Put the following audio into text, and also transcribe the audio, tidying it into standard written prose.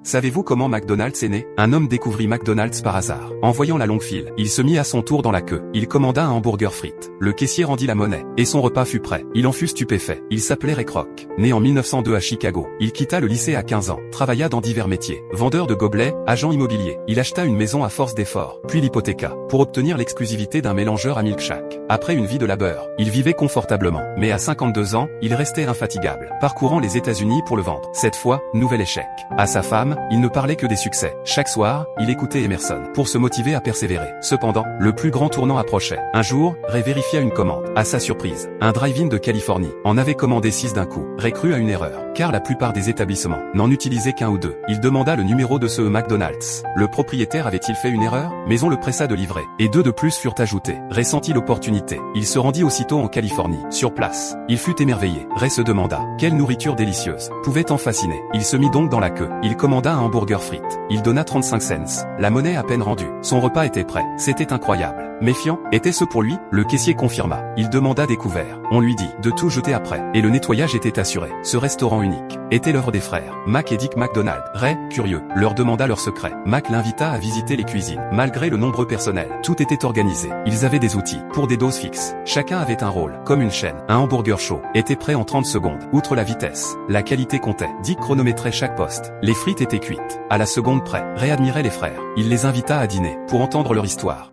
Savez-vous comment McDonald's est né? Un homme découvrit McDonald's par hasard. En voyant la longue file, il se mit à son tour dans la queue. Il commanda un hamburger frites. Le caissier rendit la monnaie, et son repas fut prêt. Il en fut stupéfait. Il s'appelait Ray Kroc. Né en 1902 à Chicago, il quitta le lycée à 15 ans, travailla dans divers métiers. Vendeur de gobelets, agent immobilier. Il acheta une maison à force d'efforts, puis l'hypothéca, pour obtenir l'exclusivité d'un mélangeur à milkshake. Après une vie de labeur, il vivait confortablement. Mais à 52 ans, il restait infatigable, parcourant les États-Unis pour le vendre. Cette fois, nouvel échec. À sa femme, il ne parlait que des succès. Chaque soir, il écoutait Emerson, pour se motiver à persévérer. Cependant, le plus grand tournant approchait. Un jour, Ray vérifia une commande. À sa surprise, un drive-in de Californie en avait commandé 6 d'un coup. Ray crut à une erreur, car la plupart des établissements n'en utilisaient qu'un ou deux. Il demanda le numéro de ce McDonald's. Le propriétaire avait-il fait une erreur? Mais on le pressa de livrer, et 2 de plus furent ajoutés. Ray sentit l'opportunité. Il se rendit aussitôt en Californie. Sur place, il fut émerveillé. Ray se demanda, quelle nourriture délicieuse pouvait tant fasciner. Il se mit donc dans la queue. Il commanda un hamburger frites. Il donna 35 cents. La monnaie à peine rendue. Son repas était prêt. C'était incroyable. Méfiant, était-ce pour lui? Le caissier confirma. Il demanda des couverts. On lui dit de tout jeter après. Et le nettoyage était assuré. Ce restaurant unique était l'œuvre des frères Mac et Dick McDonald. Ray, curieux, leur demanda leur secret. Mac l'invita à visiter les cuisines. Malgré le nombreux personnel, tout était organisé. Ils avaient des outils pour des doses fixes. Chacun avait un rôle, comme une chaîne. Un hamburger chaud était prêt en 30 secondes. Outre la vitesse, la qualité comptait. Dick chronométrait chaque poste. Les frites étaient cuites à la seconde près. Ray admirait les frères. Il les invita à dîner pour entendre leur histoire.